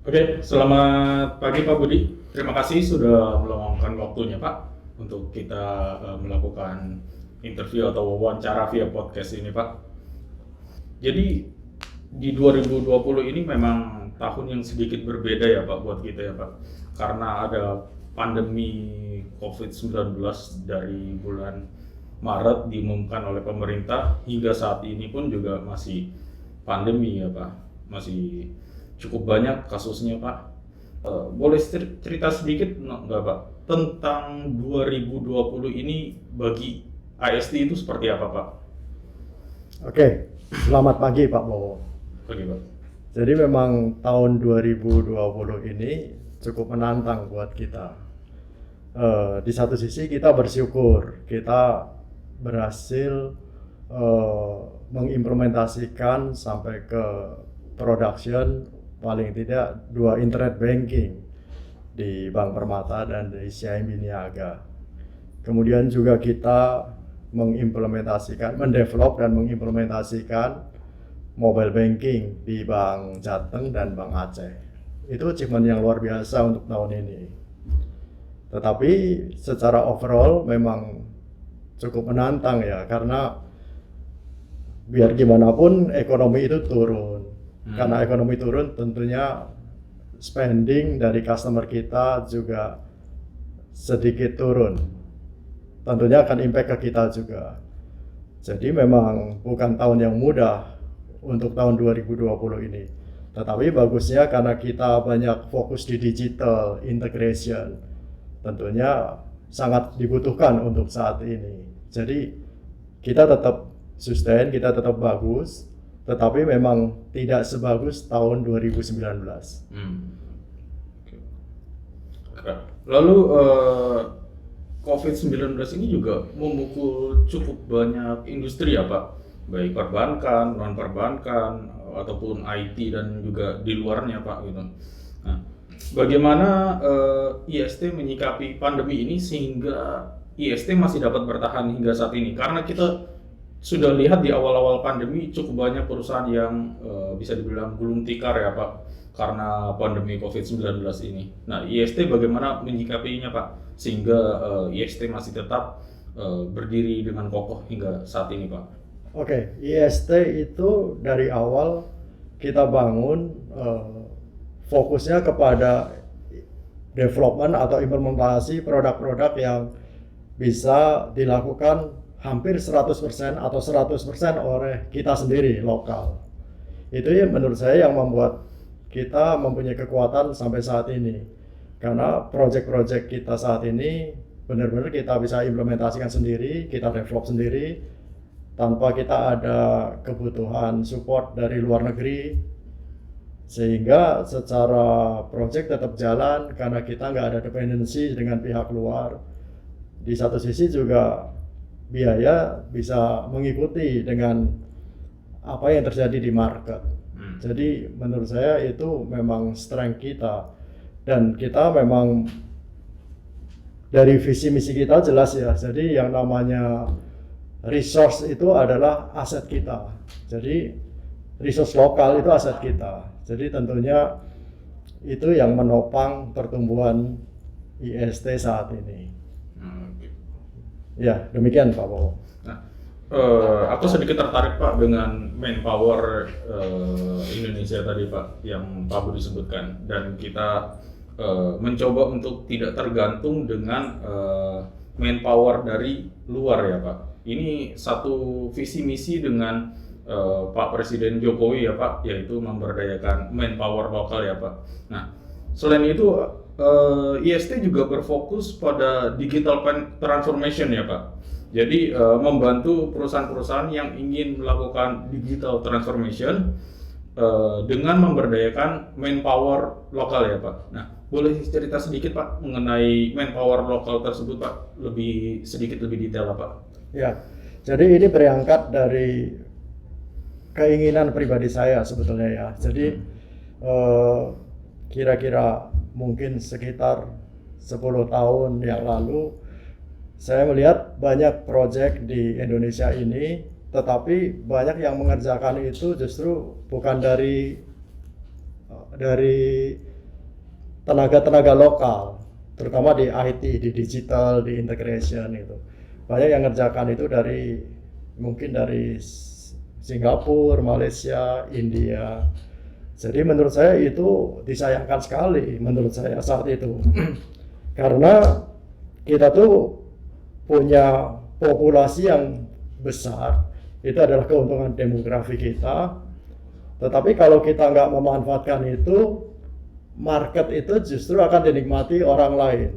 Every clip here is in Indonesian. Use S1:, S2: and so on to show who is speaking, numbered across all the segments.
S1: Oke, selamat pagi Pak Budi. Terima kasih sudah meluangkan waktunya Pak untuk kita melakukan interview atau wawancara via podcast ini Pak. Jadi di 2020 ini memang tahun yang sedikit berbeda ya Pak buat kita ya Pak. Karena ada pandemi COVID-19 dari bulan Maret diumumkan oleh pemerintah hingga saat ini pun juga masih pandemi ya Pak. Masih cukup banyak kasusnya Pak. Boleh cerita sedikit nggak Pak tentang 2020 ini bagi AST itu seperti apa Pak?
S2: Oke, selamat pagi Pak Bowo.
S1: Oke Pak.
S2: Jadi memang tahun 2020 ini cukup menantang buat kita. Di satu sisi kita bersyukur kita berhasil mengimplementasikan sampai ke production paling tidak 2 internet banking di Bank Permata dan di CIMB Niaga. Kemudian juga kita mendevelop dan mengimplementasikan mobile banking di Bank Jateng dan Bank Aceh. Itu achievement yang luar biasa untuk tahun ini. Tetapi secara overall memang cukup menantang ya, karena biar gimana pun ekonomi itu turun. Karena ekonomi turun tentunya spending dari customer kita juga sedikit turun. Tentunya akan impact ke kita juga. Jadi memang bukan tahun yang mudah untuk tahun 2020 ini. Tetapi bagusnya karena kita banyak fokus di digital integration, tentunya sangat dibutuhkan untuk saat ini. Jadi kita tetap sustain, kita tetap bagus, tetapi memang tidak sebagus tahun 2019.
S1: Lalu COVID-19 ini juga memukul cukup banyak industri ya Pak, baik perbankan, non perbankan, ataupun IT dan juga di luarnya Pak gitu. Nah, bagaimana IST menyikapi pandemi ini sehingga IST masih dapat bertahan hingga saat ini? Karena kita sudah lihat di awal-awal pandemi cukup banyak perusahaan yang bisa dibilang gulung tikar ya Pak karena pandemi COVID-19 ini. Nah, IST bagaimana menyikapinya Pak sehingga IST masih tetap berdiri dengan kokoh hingga saat ini Pak?
S2: Oke, IST itu dari awal kita bangun fokusnya kepada development atau implementasi produk-produk yang bisa dilakukan hampir 100% atau 100% oleh kita sendiri lokal. Itu yang menurut saya yang membuat kita mempunyai kekuatan sampai saat ini. Karena project-project kita saat ini benar-benar kita bisa implementasikan sendiri, kita develop sendiri tanpa kita ada kebutuhan support dari luar negeri. Sehingga secara project tetap jalan karena kita nggak ada dependensi dengan pihak luar. Di satu sisi juga biaya bisa mengikuti dengan apa yang terjadi di market. Jadi menurut saya itu memang strength kita, dan kita memang dari visi misi kita jelas ya. Jadi yang namanya resource itu adalah aset kita. Jadi resource lokal itu aset kita. Jadi tentunya itu yang menopang pertumbuhan IST saat ini. Ya, demikian Pak Bowo.
S1: Nah, aku sedikit tertarik Pak dengan manpower Indonesia tadi Pak yang Pak Budi sebutkan, dan kita mencoba untuk tidak tergantung dengan manpower dari luar ya Pak. Ini satu visi misi dengan Pak Presiden Jokowi ya Pak, yaitu memberdayakan manpower lokal ya Pak. Nah, selain itu IST juga berfokus pada digital transformation ya Pak. Jadi membantu perusahaan-perusahaan yang ingin melakukan digital transformation dengan memberdayakan manpower lokal ya Pak. Nah, boleh cerita sedikit Pak mengenai manpower lokal tersebut Pak, sedikit lebih detail Pak?
S2: Ya, jadi ini berangkat dari keinginan pribadi saya sebetulnya ya. Jadi kira-kira mungkin sekitar 10 tahun yang lalu saya melihat banyak proyek di Indonesia ini, tetapi banyak yang mengerjakan itu justru bukan dari tenaga-tenaga lokal, terutama di IT, di digital, di integration itu. Banyak yang ngerjakan itu mungkin dari Singapura, Malaysia, India. Jadi menurut saya itu disayangkan sekali menurut saya saat itu. Karena kita tuh punya populasi yang besar, itu adalah keuntungan demografi kita. Tetapi kalau kita nggak memanfaatkan itu, market itu justru akan dinikmati orang lain.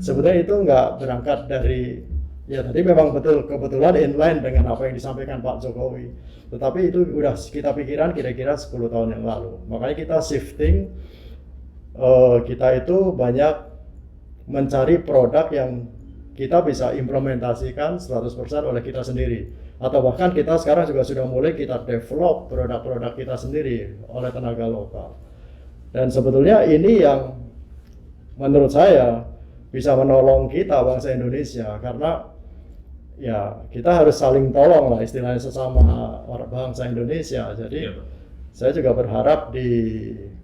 S2: Sebenarnya itu nggak berangkat dari, ya tadi memang kebetulan inline dengan apa yang disampaikan Pak Jokowi. Tetapi itu udah kita pikiran kira-kira 10 tahun yang lalu. Makanya kita shifting, kita itu banyak mencari produk yang kita bisa implementasikan 100% oleh kita sendiri. Atau bahkan kita sekarang juga sudah mulai kita develop produk-produk kita sendiri oleh tenaga lokal. Dan sebetulnya ini yang menurut saya bisa menolong kita bangsa Indonesia, karena ya kita harus saling tolong lah istilahnya sesama orang bangsa Indonesia. Jadi saya juga berharap di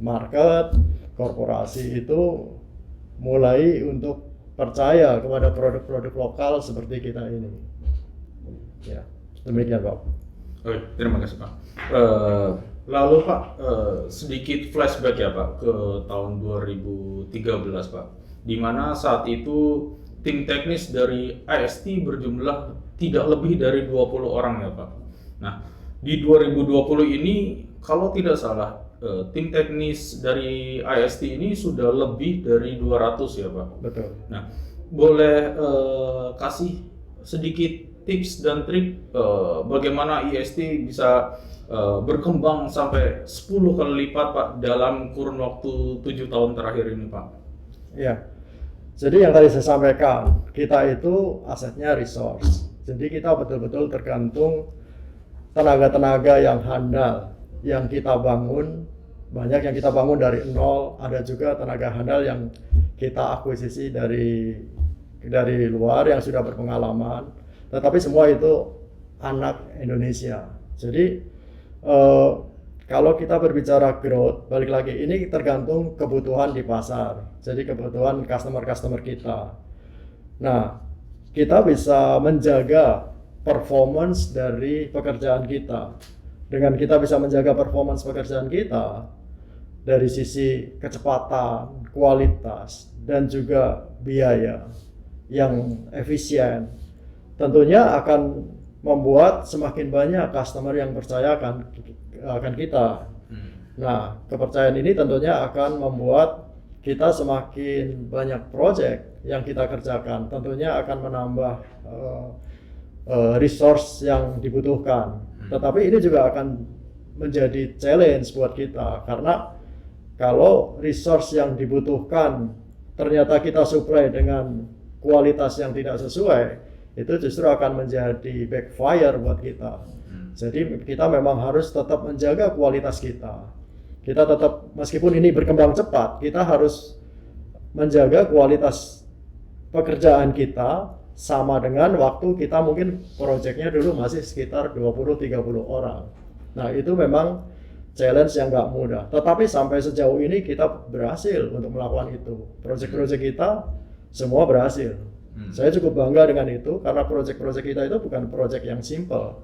S2: market korporasi itu mulai untuk percaya kepada produk-produk lokal seperti kita ini. Ya, demikian Pak.
S1: Oke, terima kasih Pak. Lalu Pak, sedikit flashback ya Pak ke tahun 2013 Pak, di mana saat itu tim teknis dari IST berjumlah tidak lebih dari 20 orang ya Pak. Nah, di 2020 ini kalau tidak salah tim teknis dari IST ini sudah lebih dari 200 ya Pak.
S2: Betul.
S1: Nah, boleh kasih sedikit tips dan trik bagaimana IST bisa berkembang sampai 10 kali lipat Pak dalam kurun waktu 7 tahun terakhir ini Pak?
S2: Ya, jadi yang tadi saya sampaikan, kita itu asetnya resource. Jadi kita betul-betul tergantung tenaga-tenaga yang handal yang kita bangun. Banyak yang kita bangun dari nol, ada juga tenaga handal yang kita akuisisi dari luar yang sudah berpengalaman. Tetapi semua itu anak Indonesia. Jadi kalau kita berbicara growth, balik lagi ini tergantung kebutuhan di pasar. Jadi kebutuhan customer kita. Nah, kita bisa menjaga performance dari pekerjaan kita. Dengan kita bisa menjaga performance pekerjaan kita dari sisi kecepatan, kualitas, dan juga biaya yang efisien, tentunya akan membuat semakin banyak customer yang percaya akan kita. Nah, kepercayaan ini tentunya akan membuat kita semakin banyak project yang kita kerjakan, tentunya akan menambah resource yang dibutuhkan. Tetapi ini juga akan menjadi challenge buat kita, karena kalau resource yang dibutuhkan ternyata kita supply dengan kualitas yang tidak sesuai, itu justru akan menjadi backfire buat kita. Jadi kita memang harus tetap menjaga kualitas kita. Kita tetap, meskipun ini berkembang cepat, kita harus menjaga kualitas pekerjaan kita sama dengan waktu kita mungkin proyeknya dulu masih sekitar 20-30 orang. Nah, itu memang challenge yang nggak mudah. Tetapi sampai sejauh ini kita berhasil untuk melakukan itu. Proyek-proyek kita semua berhasil. Saya cukup bangga dengan itu, karena proyek-proyek kita itu bukan proyek yang simple.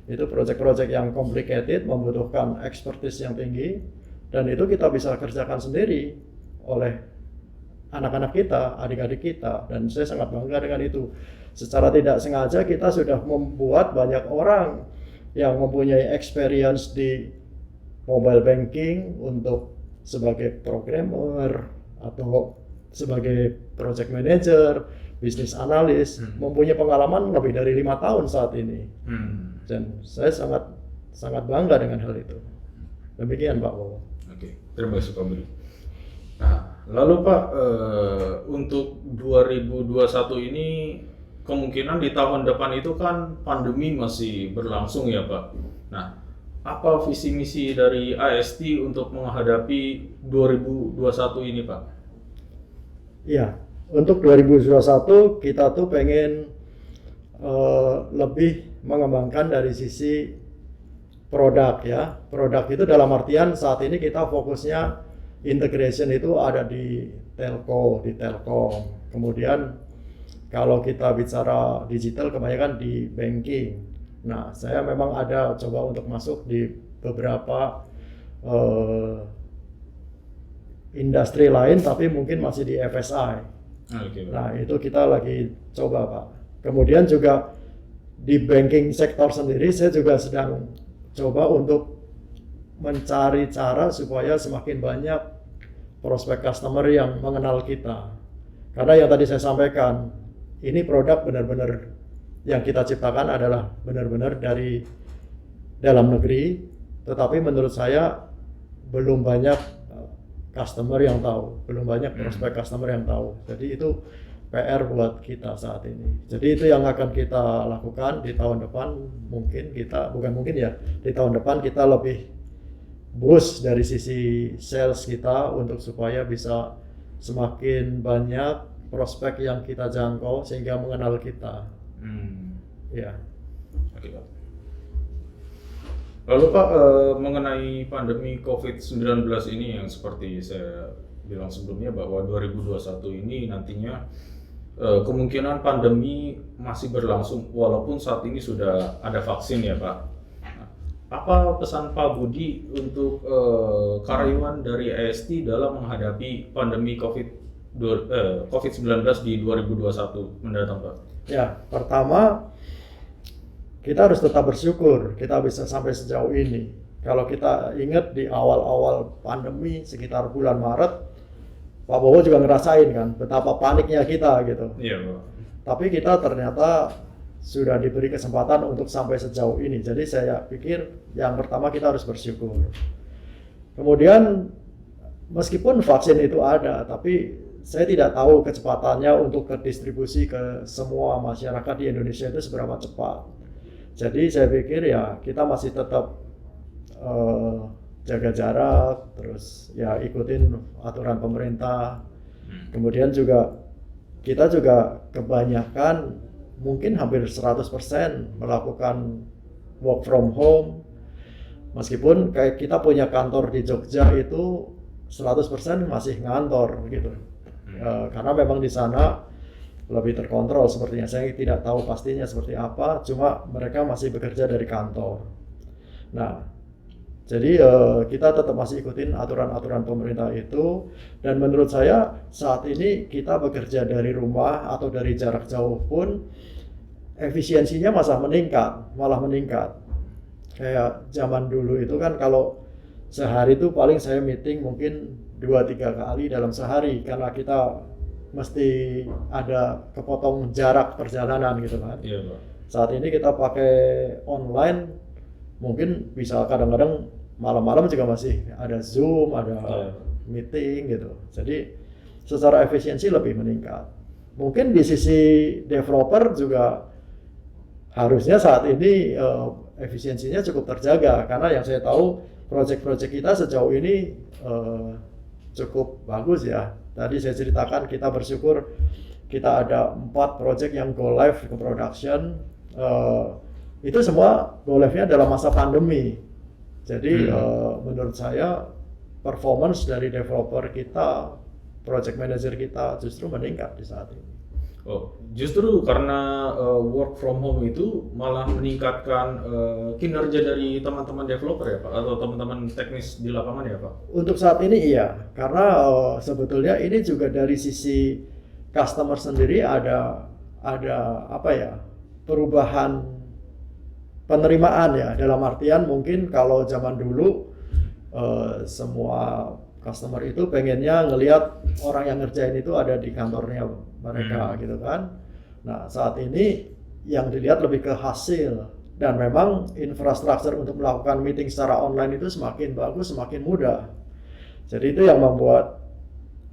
S2: Itu proyek-proyek yang complicated, membutuhkan expertise yang tinggi, dan itu kita bisa kerjakan sendiri oleh anak-anak kita, adik-adik kita, dan saya sangat bangga dengan itu. Secara tidak sengaja kita sudah membuat banyak orang yang mempunyai experience di mobile banking untuk sebagai programmer atau sebagai project manager, business analyst, mempunyai pengalaman lebih dari 5 tahun saat ini. Dan saya sangat bangga dengan hal itu. Demikian Pak Bowo.
S1: Oke, terima kasih Pak Budi. Nah, lalu Pak, untuk 2021 ini kemungkinan di tahun depan itu kan pandemi masih berlangsung ya Pak. Nah, apa visi misi dari IST untuk menghadapi 2021 ini Pak?
S2: Iya, untuk 2021 kita tuh pengen lebih mengembangkan dari sisi produk ya. Produk itu dalam artian saat ini kita fokusnya integration itu ada di telco, di Telkom. Kemudian kalau kita bicara digital kebanyakan di banking. Nah, saya memang ada coba untuk masuk di beberapa industri lain tapi mungkin masih di FSI.
S1: Oke, Pak.
S2: Nah, itu kita lagi coba, Pak. Kemudian juga di banking sektor sendiri saya juga sedang coba untuk mencari cara supaya semakin banyak prospek customer yang mengenal kita. Karena yang tadi saya sampaikan, ini produk benar-benar yang kita ciptakan adalah benar-benar dari dalam negeri, tetapi menurut saya belum banyak customer yang tahu, belum banyak prospek customer yang tahu. Jadi itu PR buat kita saat ini. Jadi itu yang akan kita lakukan di tahun depan. Mungkin kita, bukan mungkin ya, di tahun depan kita lebih boost dari sisi sales kita untuk supaya bisa semakin banyak prospek yang kita jangkau sehingga mengenal kita. Ya.
S1: Oke, Pak. Lalu Pak, mengenai pandemi COVID-19 ini yang seperti saya bilang sebelumnya bahwa 2021 ini nantinya kemungkinan pandemi masih berlangsung walaupun saat ini sudah ada vaksin ya Pak. Apa pesan Pak Budi untuk karyawan dari AST dalam menghadapi pandemi COVID-19 di 2021 mendatang Pak?
S2: Ya, pertama kita harus tetap bersyukur kita bisa sampai sejauh ini. Kalau kita ingat di awal-awal pandemi sekitar bulan Maret, Pak Bowo juga ngerasain kan betapa paniknya kita gitu.
S1: Iya Pak.
S2: Tapi kita ternyata sudah diberi kesempatan untuk sampai sejauh ini. Jadi saya pikir yang pertama kita harus bersyukur. Kemudian meskipun vaksin itu ada, tapi saya tidak tahu kecepatannya untuk ke distribusi ke semua masyarakat di Indonesia itu seberapa cepat. Jadi saya pikir ya kita masih tetap jaga jarak, terus ya ikutin aturan pemerintah. Kemudian juga kita juga kebanyakan mungkin hampir 100% melakukan work from home. Meskipun kayak kita punya kantor di Jogja itu 100% masih ngantor gitu. Karena memang di sana lebih terkontrol sepertinya. Saya tidak tahu pastinya seperti apa, cuma mereka masih bekerja dari kantor. Nah, jadi kita tetap masih ikutin aturan-aturan pemerintah itu, dan menurut saya saat ini kita bekerja dari rumah atau dari jarak jauh pun efisiensinya malah meningkat. Kayak zaman dulu itu kan kalau sehari itu paling saya meeting mungkin 2-3 kali dalam sehari karena kita mesti ada kepotong jarak perjalanan gitu kan.
S1: Iya Pak.
S2: Saat ini kita pakai online, mungkin bisa kadang-kadang malam-malam juga masih ada Zoom, ada meeting gitu. Jadi secara efisiensi lebih meningkat. Mungkin di sisi developer juga harusnya saat ini efisiensinya cukup terjaga karena yang saya tahu proyek-proyek kita sejauh ini cukup bagus ya. Tadi saya ceritakan kita bersyukur kita ada 4 proyek yang go live ke production. Itu semua go live-nya dalam masa pandemi. Jadi menurut saya performance dari developer kita, project manager kita justru meningkat di saat ini.
S1: Oh, justru karena work from home itu malah meningkatkan kinerja dari teman-teman developer ya Pak, atau teman-teman teknis di lapangan ya Pak?
S2: Untuk saat ini iya, karena sebetulnya ini juga dari sisi customer sendiri ada apa ya, perubahan penerimaan ya, dalam artian mungkin kalau zaman dulu semua customer itu pengennya ngelihat orang yang ngerjain itu ada di kantornya mereka gitu kan. Nah saat ini yang dilihat lebih ke hasil, dan memang infrastruktur untuk melakukan meeting secara online itu semakin bagus, semakin mudah. Jadi itu yang membuat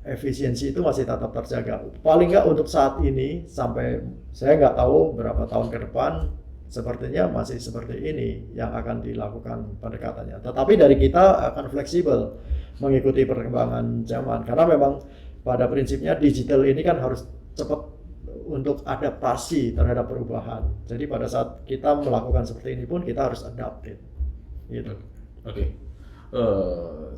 S2: efisiensi itu masih tetap terjaga. Paling nggak untuk saat ini, sampai saya nggak tahu berapa tahun ke depan, sepertinya masih seperti ini yang akan dilakukan pendekatannya. Tetapi dari kita akan fleksibel mengikuti perkembangan zaman, karena memang pada prinsipnya digital ini kan harus cepat untuk adaptasi terhadap perubahan. Jadi pada saat kita melakukan seperti ini pun kita harus adaptif gitu.
S1: Oke.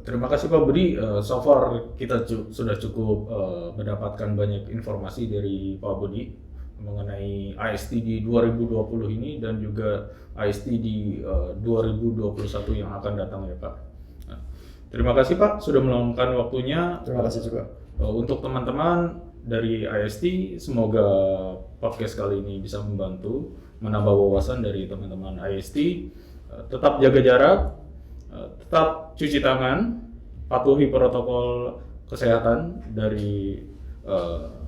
S1: Terima kasih Pak Budi. So far kita sudah cukup mendapatkan banyak informasi dari Pak Budi mengenai IST di 2020 ini dan juga IST di 2021 yang akan datang ya Pak. Nah, terima kasih Pak sudah meluangkan waktunya.
S2: Terima kasih juga.
S1: Untuk teman-teman dari IST, semoga podcast kali ini bisa membantu menambah wawasan dari teman-teman IST. Tetap jaga jarak, tetap cuci tangan, patuhi protokol kesehatan dari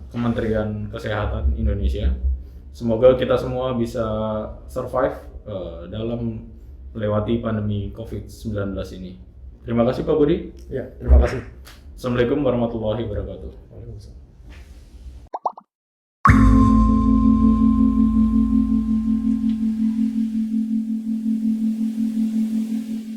S1: Kementerian Kesehatan Indonesia. Semoga kita semua bisa survive dalam melewati pandemi COVID-19 ini. Terima kasih Pak Budi.
S2: Ya, terima kasih.
S1: Assalamualaikum warahmatullahi wabarakatuh.
S2: Waalaikumsalam.